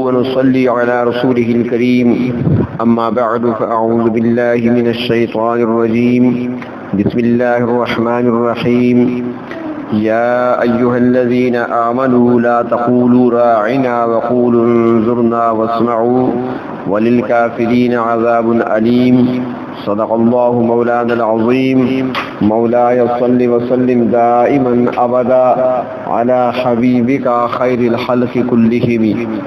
ونصلي على رسوله الكريم أما بعد فأعوذ بالله من الشيطان الرجيم بسم الله الرحمن الرحيم يا أيها الذين آمنوا لا تقولوا راعنا وقولوا انظرنا واسمعوا وللكافرين عذاب أليم صدق الله مولانا العظيم مولاي صل وسلم دائما أبدا على حبيبك خير الخلق كلهم۔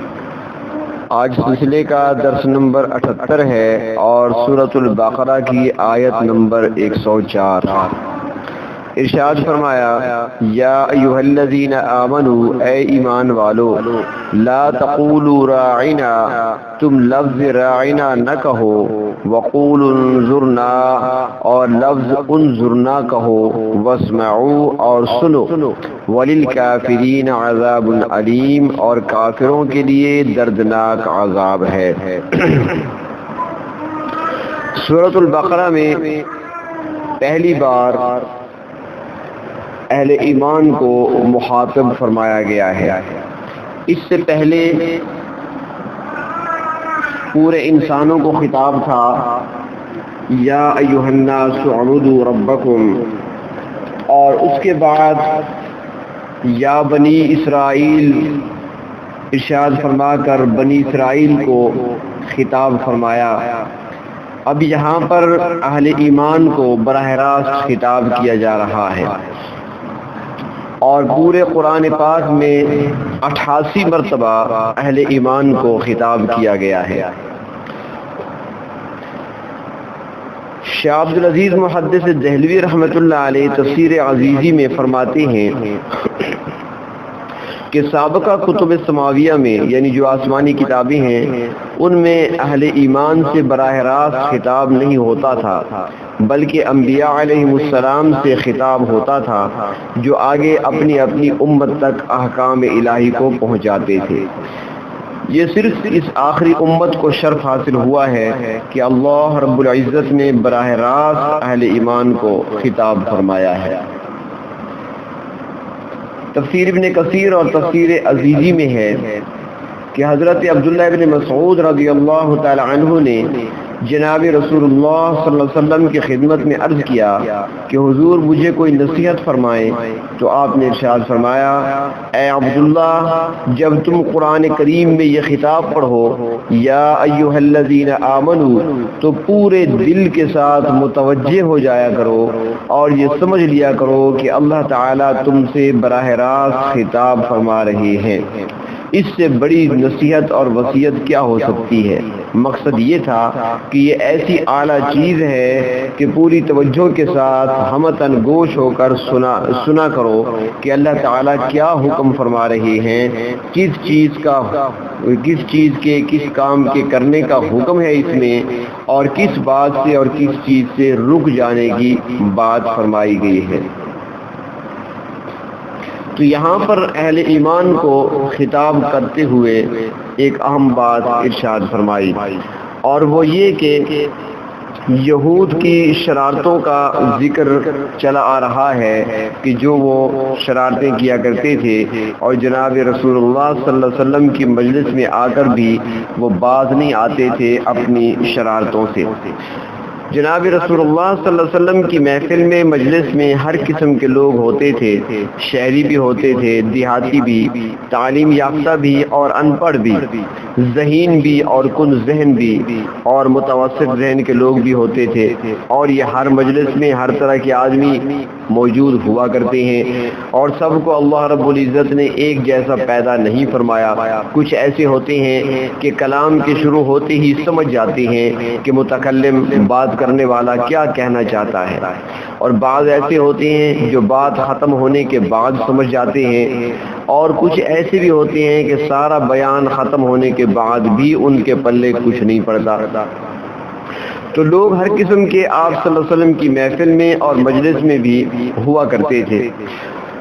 آج سلسلے کا درس نمبر 78 ہے اور سورۃ البقرہ کی آیت نمبر 104۔ ارشاد فرمایا یا ایھا الذین آمنوا، اے ایمان والو، لا تقولوا راعنا، تم لفظ راعنا نہ کہو، وقولوا انظرنا، اور لفظ انظرنا کہو، واسمعوا، اور سنو، وللکافرین عذاب علیم، اور کافروں کے لیے دردناک عذاب ہے۔ سورۃ البقرہ میں پہلی بار اہل ایمان کو مخاطب فرمایا گیا ہے۔ اس سے پہلے پورے انسانوں کو خطاب تھا، یا ایھا الناس اعبدوا ربکم، اور اس کے بعد یا بنی اسرائیل ارشاد فرما کر بنی اسرائیل کو خطاب فرمایا۔ اب یہاں پر اہل ایمان کو براہ راست خطاب کیا جا رہا ہے، اور پورے قرآن پاک میں 88 مرتبہ اہل ایمان کو خطاب کیا گیا ہے۔ شاہ عبدالعزیز محدث دہلوی رحمۃ اللہ علیہ تفسیر عزیزی میں فرماتے ہیں کہ سابقہ کتب سماویہ میں، یعنی جو آسمانی کتابیں ہیں، ان میں اہل ایمان سے براہ راست خطاب نہیں ہوتا تھا، بلکہ انبیاء علیہ السلام سے خطاب ہوتا تھا، جو آگے اپنی اپنی امت تک احکام الہی کو پہنچاتے تھے۔ یہ صرف اس آخری امت کو شرف حاصل ہوا ہے کہ اللہ رب العزت نے براہ راست اہل ایمان کو خطاب فرمایا ہے۔ تفسیر ابن کثیر اور تفسیر عزیزی میں ہے کہ حضرت عبداللہ ابن مسعود رضی اللہ تعالی عنہ نے جناب رسول اللہ صلی اللہ علیہ وسلم کی خدمت میں عرض کیا کہ حضور مجھے کوئی نصیحت فرمائیں، تو آپ نے ارشاد فرمایا اے عبداللہ، جب تم قرآن کریم میں یہ خطاب پڑھو یا ایھا الذین آمنوا، تو پورے دل کے ساتھ متوجہ ہو جایا کرو اور یہ سمجھ لیا کرو کہ اللہ تعالیٰ تم سے براہ راست خطاب فرما رہے ہیں۔ اس سے بڑی نصیحت اور وصیت کیا ہو سکتی ہے؟ مقصد یہ تھا کہ یہ ایسی اعلیٰ چیز ہے کہ پوری توجہ کے ساتھ ہمتن گوش ہو کر سنا کرو کہ اللہ تعالیٰ کیا حکم فرما رہے ہیں، کس چیز کے کس کام کے کرنے کا حکم ہے اس میں، اور کس بات سے اور کس چیز سے رک جانے کی بات فرمائی گئی ہے۔ تو یہاں پر اہل ایمان کو خطاب کرتے ہوئے ایک اہم بات ارشاد فرمائی، اور وہ یہ کہ یہود کی شرارتوں کا ذکر چلا آ رہا ہے کہ جو وہ شرارتیں کیا کرتے تھے، اور جناب رسول اللہ صلی اللہ علیہ وسلم کی مجلس میں آ کر بھی وہ باز نہیں آتے تھے اپنی شرارتوں سے۔ جناب رسول اللہ صلی اللہ علیہ وسلم کی محفل میں، مجلس میں ہر قسم کے لوگ ہوتے تھے، شہری بھی ہوتے تھے، دیہاتی بھی، تعلیم یافتہ بھی اور ان پڑھ بھی، ذہین بھی اور کن ذہن بھی، اور متوسط ذہن کے لوگ بھی ہوتے تھے، اور یہ ہر مجلس میں ہر طرح کے آدمی موجود ہوا کرتے ہیں، اور سب کو اللہ رب العزت نے ایک جیسا پیدا نہیں فرمایا۔ کچھ ایسے ہوتے ہیں کہ کلام کے شروع ہوتے ہی سمجھ جاتے ہیں کہ متکلم بات کرنے والا کیا کہنا چاہتا ہے، اور بعض ایسے ہوتے ہیں جو بات ختم ہونے کے بعد سمجھ جاتے ہیں، اور کچھ ایسے بھی ہوتے ہیں کہ سارا بیان ختم ہونے کے بعد بھی ان کے پلے کچھ نہیں پڑتا۔ تو لوگ ہر قسم کے آپ صلی اللہ علیہ وسلم کی محفل میں اور مجلس میں بھی ہوا کرتے تھے۔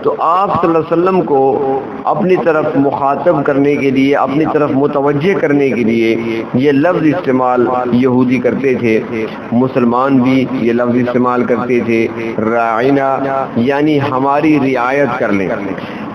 تو آپ صلی اللہ علیہ وسلم کو اپنی طرف مخاطب کرنے کے لیے، اپنی طرف متوجہ کرنے کے لیے یہ لفظ استعمال یہودی کرتے تھے، مسلمان بھی یہ لفظ استعمال کرتے تھے، راعنا، یعنی ہماری رعایت کر لیں۔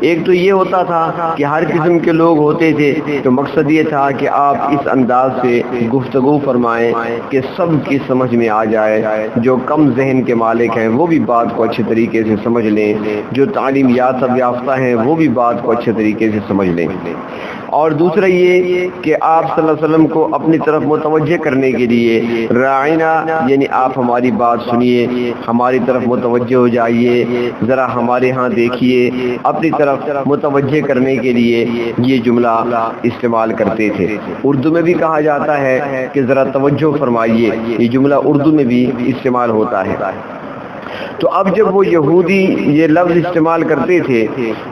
ایک تو یہ ہوتا تھا کہ ہر قسم کے لوگ ہوتے تھے، تو مقصد یہ تھا کہ آپ اس انداز سے گفتگو فرمائیں کہ سب کی سمجھ میں آ جائے، جو کم ذہن کے مالک ہیں وہ بھی بات کو اچھے طریقے سے سمجھ لیں، جو تعلیم یافتہ ہیں وہ بھی بات کو اچھے طریقے سے سمجھ لیں۔ اور دوسرا یہ کہ آپ صلی اللہ علیہ وسلم کو اپنی طرف متوجہ کرنے کے لیے راعینا، یعنی آپ ہماری بات سنیے، ہماری طرف متوجہ ہو جائیے، ذرا ہمارے ہاں دیکھیے، اپنی طرف متوجہ کرنے کے لیے یہ جملہ استعمال کرتے تھے۔ اردو میں بھی کہا جاتا ہے کہ ذرا توجہ فرمائیے، یہ جملہ اردو میں بھی استعمال ہوتا ہے۔ تو اب جب وہ یہودی یہ لفظ استعمال کرتے تھے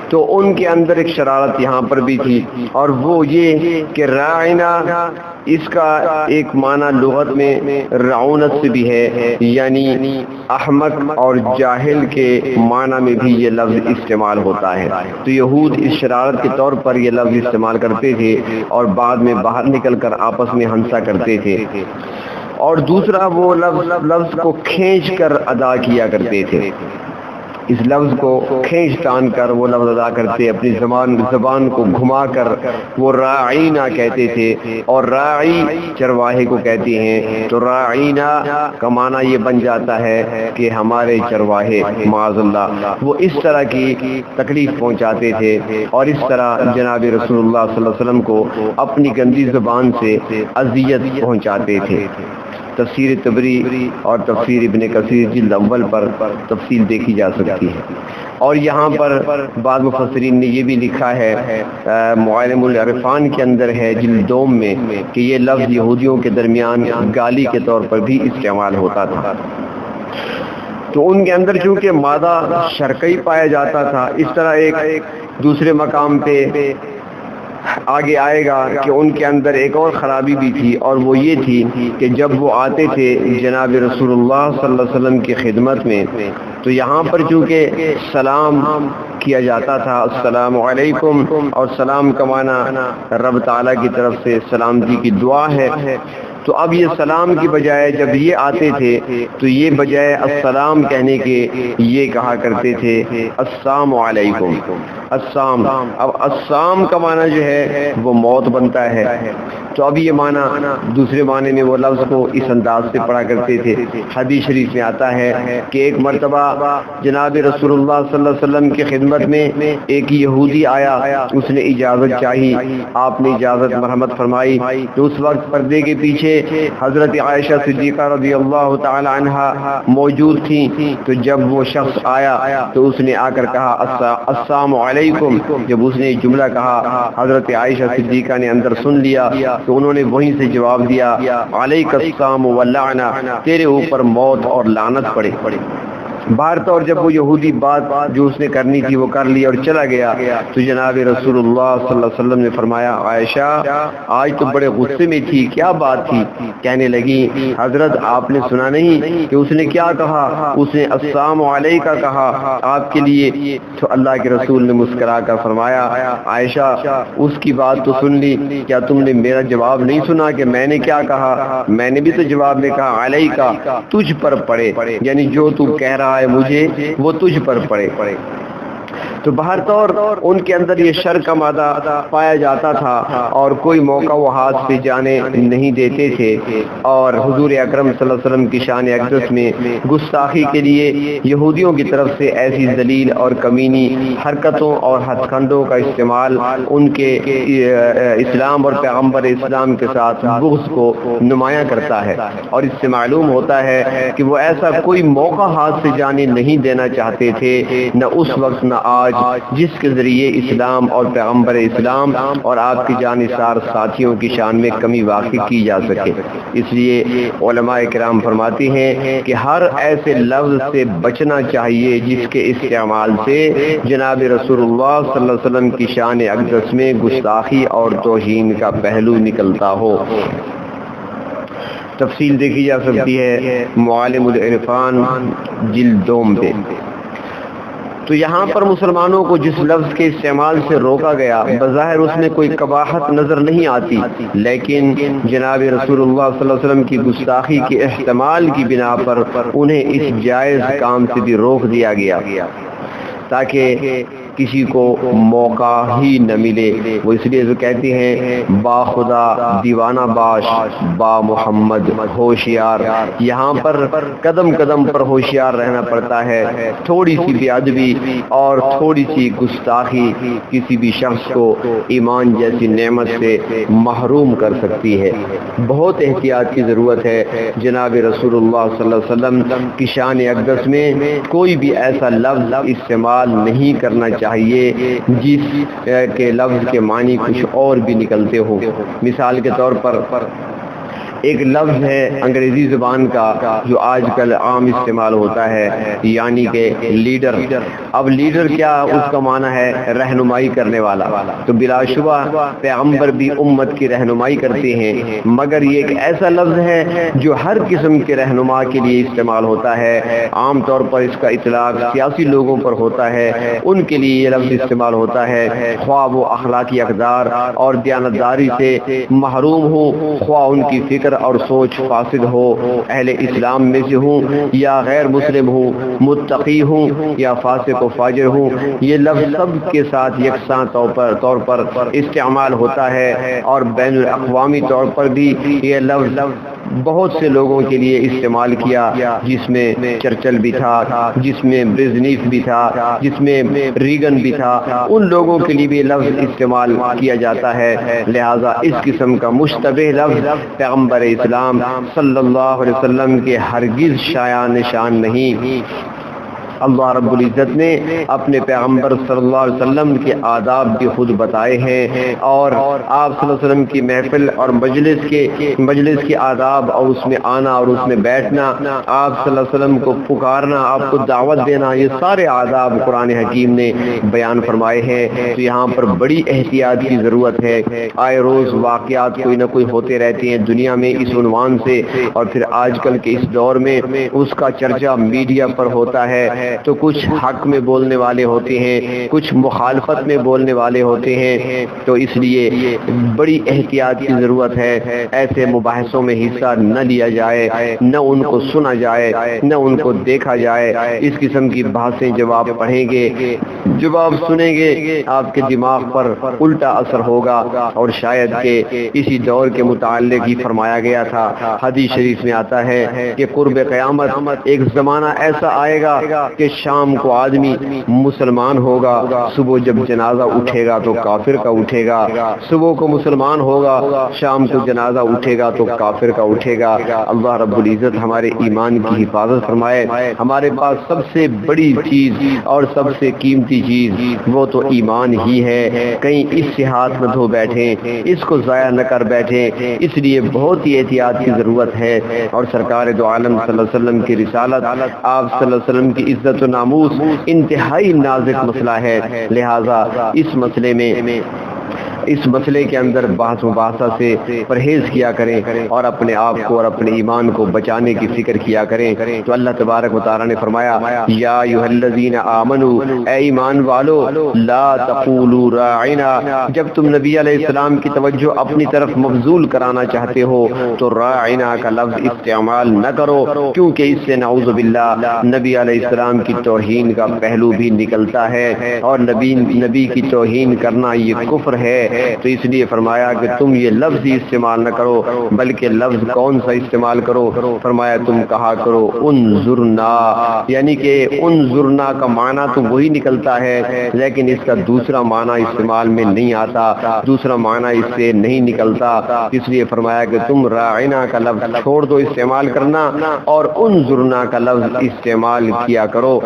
تو ان کے اندر ایک شرارت یہاں پر بھی تھی، اور وہ یہ کہ راعینا، اس کا ایک معنی لغت میں رعونت سے بھی ہے، یعنی احمق اور جاہل کے معنی میں بھی یہ لفظ استعمال ہوتا ہے۔ تو یہود اس شرارت کے طور پر یہ لفظ استعمال کرتے تھے اور بعد میں باہر نکل کر آپس میں ہنسا کرتے تھے۔ اور دوسرا وہ لفظ کو کھینچ کر ادا کیا کرتے تھے، اس لفظ کو کھینچ تان کر وہ لفظ ادا کرتے، اپنی زبان کو گھما کر وہ راعینا کہتے تھے، اور راعی چرواہے کو کہتے ہیں۔ تو راعینا کا معنی یہ بن جاتا ہے کہ ہمارے چرواہے، معاذ اللہ، وہ اس طرح کی تکلیف پہنچاتے تھے اور اس طرح جناب رسول اللہ صلی اللہ علیہ وسلم کو اپنی گندی زبان سے اذیت پہنچاتے تھے۔ تفسیر طبری اور تفسیر ابن کثیر جلد اول پر تفصیل دیکھی جا سکتی ہے۔ اور یہاں پر بعض مفسرین نے یہ بھی لکھا ہے، معالم العرفان کے اندر ہے جلد دوم میں، کہ یہ لفظ یہودیوں کے درمیان گالی کے طور پر بھی استعمال ہوتا تھا۔ تو ان کے اندر چونکہ مادہ شرقی پایا جاتا تھا، اس طرح ایک دوسرے مقام پہ آگے آئے گا کہ ان کے اندر ایک اور خرابی بھی تھی، اور وہ یہ تھی کہ جب وہ آتے تھے جناب رسول اللہ صلی اللہ علیہ وسلم کی خدمت میں، تو یہاں پر چونکہ سلام کیا جاتا تھا، السلام علیکم، اور سلام کا معنی رب تعالیٰ کی طرف سے سلامتی کی دعا ہے، تو اب یہ سلام کی بجائے جب یہ آتے تھے تو یہ بجائے السلام کہنے کے یہ کہا کرتے تھے السلام علیکم، السلام۔ اب السلام کا معنی جو ہے وہ موت بنتا ہے، تو اب یہ معنی دوسرے معنی میں وہ لفظ کو اس انداز سے پڑھا کرتے تھے۔ حدیث شریف میں آتا ہے کہ ایک مرتبہ جناب رسول اللہ صلی اللہ علیہ وسلم کی خدمت میں ایک یہودی آیا، اس نے اجازت چاہی، آپ نے اجازت مرحمت فرمائی، تو اس وقت پردے کے پیچھے حضرت عائشہ صدیقہ رضی اللہ تعالی عنہا موجود تھیں۔ تو جب وہ شخص آیا تو اس نے آ کر کہا السلام علیکم۔ جب اس نے جملہ کہا، حضرت عائشہ صدیقہ نے اندر سن لیا، تو انہوں نے وہیں سے جواب دیا علیک السلام واللعنہ، تیرے اوپر موت اور لعنت پڑے۔ باہر طور جب وہ یہودی بات جو اس نے کرنی تھی وہ کر لی اور چلا گیا، تو جناب رسول اللہ صلی اللہ علیہ وسلم نے فرمایا عائشہ آج تو بڑے غصے میں تھی، کیا بات تھی؟ کہنے لگی حضرت آپ نے سنا نہیں کہ اس نے کیا کہا؟ اس نے السلام علیکہ کہا آپ کے لیے۔ تو اللہ کے رسول نے مسکرا کر فرمایا عائشہ اس کی بات تو سن لی، کیا تم نے میرا جواب نہیں سنا کہ میں نے کیا کہا؟ میں نے بھی تو جواب میں کہا علیکہ، تجھ پر پڑے، یعنی جو تو کہہ رہا ہے مجھے وہ تجھ پر پڑے۔ تو بہر طور ان کے اندر یہ شر کا مادہ پایا جاتا تھا اور کوئی موقع وہ ہاتھ سے جانے نہیں دیتے تھے، اور حضور اکرم صلی اللہ علیہ وسلم کی شان اقدس میں گستاخی کے لیے یہودیوں کی طرف سے ایسی ذلیل اور کمینی حرکتوں اور ہتھ کنڈوں کا استعمال ان کے اسلام اور پیغمبر اسلام کے ساتھ بغض کو نمایاں کرتا ہے، اور اس سے معلوم ہوتا ہے کہ وہ ایسا کوئی موقع ہاتھ سے جانے نہیں دینا چاہتے تھے، نہ اس وقت نہ آج، جس کے ذریعے اسلام اور پیغمبر اسلام اور آپ کی جانثار ساتھیوں کی شان میں کمی واقع کی جا سکے۔ اس لیے علماء کرام فرماتے ہیں کہ ہر ایسے لفظ سے بچنا چاہیے جس کے استعمال سے جناب رسول اللہ صلی اللہ علیہ وسلم کی شان اقدس میں گستاخی اور توہین کا پہلو نکلتا ہو۔ تفصیل دیکھی جا سکتی ہے معالم العرفان جلد دوم پہ۔ تو یہاں پر مسلمانوں کو جس لفظ کے استعمال سے روکا گیا بظاہر اس میں کوئی قباحت نظر نہیں آتی، لیکن جناب رسول اللہ صلی اللہ علیہ وسلم کی گستاخی کے احتمال کی بنا پر انہیں اس جائز کام سے بھی روک دیا گیا، تاکہ کسی کو موقع ہی نہ ملے۔ وہ اس لیے جو کہتے ہیں با خدا دیوانہ باش با محمد ہوشیار، یہاں پر قدم قدم پر ہوشیار رہنا پڑتا ہے۔ تھوڑی سی بے ادبی اور تھوڑی سی گستاخی کسی بھی شخص کو ایمان جیسی نعمت سے محروم کر سکتی ہے۔ بہت احتیاط کی ضرورت ہے۔ جناب رسول اللہ صلی اللہ علیہ وسلم کی شان اقدس میں کوئی بھی ایسا لفظ استعمال نہیں کرنا چاہیے جس کے لفظ کے معنی کچھ اور بھی نکلتے ہو۔ مثال کے طور پر ایک لفظ ہے انگریزی زبان کا جو آج کل عام استعمال ہوتا ہے، یعنی کہ لیڈر۔ اب لیڈر کیا، اس کا معنی ہے رہنمائی کرنے والا۔ تو بلا شبہ پیغمبر بھی امت کی رہنمائی کرتے ہیں، مگر یہ ایک ایسا لفظ ہے جو ہر قسم کے رہنما کے لیے استعمال ہوتا ہے۔ عام طور پر اس کا اطلاق سیاسی لوگوں پر ہوتا ہے، ان کے لیے یہ لفظ استعمال ہوتا ہے، خواہ وہ اخلاقی اقدار اور دیانتداری سے محروم ہو، خواہ ان کی فکر اور سوچ فاسد ہو، اہل اسلام میں سے ہوں یا غیر مسلم ہوں، متقی ہوں یا فاسق و فاجر ہوں، یہ لفظ سب کے ساتھ یکساں طور پر استعمال ہوتا ہے۔ اور بین الاقوامی طور پر بھی یہ لفظ بہت سے لوگوں کے لیے استعمال کیا، جس میں چرچل بھی تھا، جس میں برزنیف بھی تھا، جس میں ریگن بھی تھا، ان لوگوں کے لیے بھی لفظ استعمال کیا جاتا ہے۔ لہذا اس قسم کا مشتبہ لفظ پیغمبر اسلام صلی اللہ علیہ وسلم کے ہرگز شایع نشان نہیں۔ اللہ رب العزت نے اپنے پیغمبر صلی اللہ علیہ وسلم کے آداب بھی خود بتائے ہیں، اور آپ صلی اللہ علیہ وسلم کی محفل اور مجلس کے آداب اور اس میں آنا اور اس میں بیٹھنا، آپ صلی اللہ علیہ وسلم کو پکارنا، آپ کو دعوت دینا، یہ سارے آداب قرآن حکیم نے بیان فرمائے ہیں۔ تو یہاں پر بڑی احتیاط کی ضرورت ہے۔ آئے روز واقعات کوئی نہ کوئی ہوتے رہتے ہیں دنیا میں اس عنوان سے، اور پھر آج کل کے اس دور میں اس کا چرچا میڈیا پر ہوتا ہے، تو کچھ حق میں بولنے والے ہوتے ہیں، کچھ مخالفت میں بولنے والے ہوتے ہیں۔ تو اس لیے بڑی احتیاط کی ضرورت ہے، ایسے مباحثوں میں حصہ نہ لیا جائے، نہ ان کو سنا جائے، نہ ان کو دیکھا جائے۔ اس قسم کی بحثیں جب آپ پڑھیں گے، جب آپ سنیں گے، آپ کے دماغ پر الٹا اثر ہوگا، اور شاید کہ اسی دور کے متعلق ہی فرمایا گیا تھا۔ حدیث شریف میں آتا ہے کہ قرب قیامت ایک زمانہ ایسا آئے گا کہ شام کو آدمی مسلمان ہوگا، صبح جب جنازہ اٹھے گا تو کافر کا اٹھے گا، صبح کو مسلمان ہوگا، شام کو جنازہ اٹھے گا تو کافر کا اٹھے گا۔ اللہ رب العزت ہمارے ایمان کی حفاظت فرمائے۔ ہمارے پاس سب سے بڑی چیز اور سب سے قیمتی چیز وہ تو ایمان ہی ہے، کہیں اس سے ہاتھ نہ دھو بیٹھیں، اس کو ضائع نہ کر بیٹھیں۔ اس لیے بہت ہی احتیاط کی ضرورت ہے، اور سرکار دو عالم صلی اللہ علیہ وسلم کی رسالت، آپ صلی اللہ علیہ وسلم کی عزت و ناموس انتہائی نازک مسئلہ ہے۔ لہذا اس مسئلے کے اندر بحث مباحثہ سے پرہیز کیا کریں، اور اپنے آپ کو اور اپنے ایمان کو بچانے کی فکر کیا کریں۔ تو اللہ تبارک و تعالی نے فرمایا، یا ایھا الذین آمنوا، اے ایمان والو، لا تقولوا راعنا، جب تم نبی علیہ السلام کی توجہ اپنی طرف مبذول کرانا چاہتے ہو تو راعنا کا لفظ استعمال نہ کرو، کیونکہ اس سے نعوذ باللہ نبی علیہ السلام کی توہین کا پہلو بھی نکلتا ہے، اور نبی کی توہین کرنا یہ کفر ہے۔ تو اس لیے فرمایا کہ تم یہ لفظ ہی استعمال نہ کرو، بلکہ لفظ کون سا استعمال کرو؟ فرمایا تم کہا کرو انظرنا، یعنی کہ انظرنا کا معنی تو وہی نکلتا ہے، لیکن اس کا دوسرا معنی استعمال میں نہیں آتا، دوسرا معنی اس سے نہیں نکلتا۔ اس لیے فرمایا کہ تم راعنا کا لفظ چھوڑ دو استعمال کرنا، اور انظرنا کا لفظ استعمال کیا کرو۔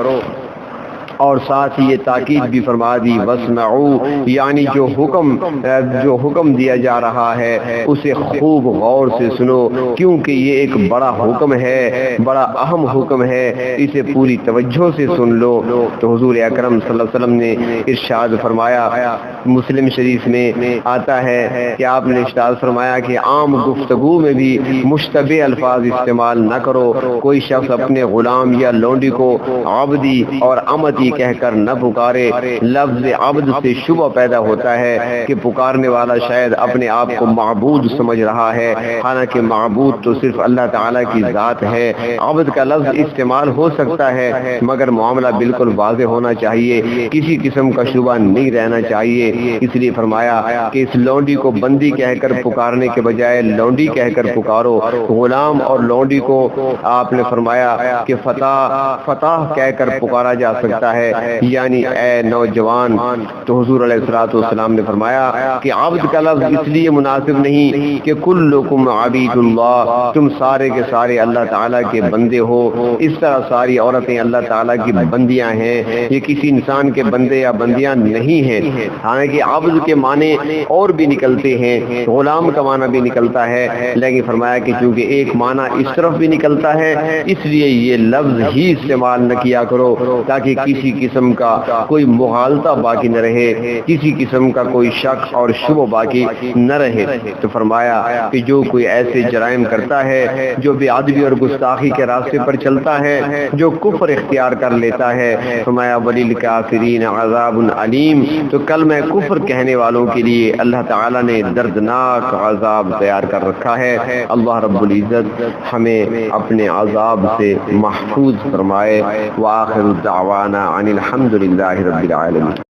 اور ساتھ ہی یہ تاکید بھی فرما دی، واسمعوا، یعنی جو حکم دیا جا رہا ہے اسے خوب غور سے سنو، کیونکہ یہ ایک بڑا حکم ہے، بڑا اہم حکم ہے، اسے پوری توجہ سے سن لو۔ تو حضور اکرم صلی اللہ علیہ وسلم نے ارشاد فرمایا، مسلم شریف میں آتا ہے کہ آپ نے ارشاد فرمایا کہ عام گفتگو میں بھی مشتبہ الفاظ استعمال نہ کرو۔ کوئی شخص اپنے غلام یا لونڈی کو عبدی اور امتی ہی کہہ کر نہ پکارے۔ لفظ عبد سے شبہ پیدا ہوتا ہے کہ پکارنے والا شاید اپنے آپ کو معبود سمجھ رہا ہے، حالانکہ معبود تو صرف اللہ تعالیٰ کی ذات ہے۔ عبد کا لفظ استعمال ہو سکتا ہے مگر معاملہ بالکل واضح ہونا چاہیے، کسی قسم کا شبہ نہیں رہنا چاہیے۔ اس لیے فرمایا کہ اس لونڈی کو بندی کہہ کر پکارنے کے بجائے لونڈی کہہ کر پکارو۔ غلام اور لونڈی کو آپ نے فرمایا کہ فتح کہہ کر پکارا جا سکتا ہے، یعنی اے نوجوان۔ تو حضور علیہ الصلوۃ والسلام نے فرمایا کہ عبد کا لفظ اس لیے مناسب نہیں کہ کلکم عبید اللہ، تم سارے کے سارے اللہ تعالیٰ کے بندے ہو۔ اس طرح ساری عورتیں اللہ تعالیٰ کی بندیاں ہیں، یہ کسی انسان کے بندے یا بندیاں نہیں ہیں۔ حالانکہ عبد کے معنی اور بھی نکلتے ہیں، غلام کا معنی بھی نکلتا ہے، لیکن فرمایا کہ چونکہ ایک معنی اس طرف بھی نکلتا ہے اس لیے یہ لفظ ہی استعمال نہ کیا کرو تاکہ کسی قسم کا کوئی مغالطہ باقی نہ رہے، کسی قسم کا کوئی شک اور شبہ باقی نہ رہے۔ تو فرمایا کہ جو کوئی ایسے جرائم کرتا ہے، جو بے ادبی اور گستاخی کے راستے پر چلتا ہے، جو کفر اختیار کر لیتا ہے، فرمایا وللکافرین عذاب علیم، تو کلمہ کفر کہنے والوں کے لیے اللہ تعالیٰ نے دردناک عذاب تیار کر رکھا ہے۔ اللہ رب العزت ہمیں اپنے عذاب سے محفوظ فرمائے۔ وآخر دعوانا ان الحمد للہ رب العالمین۔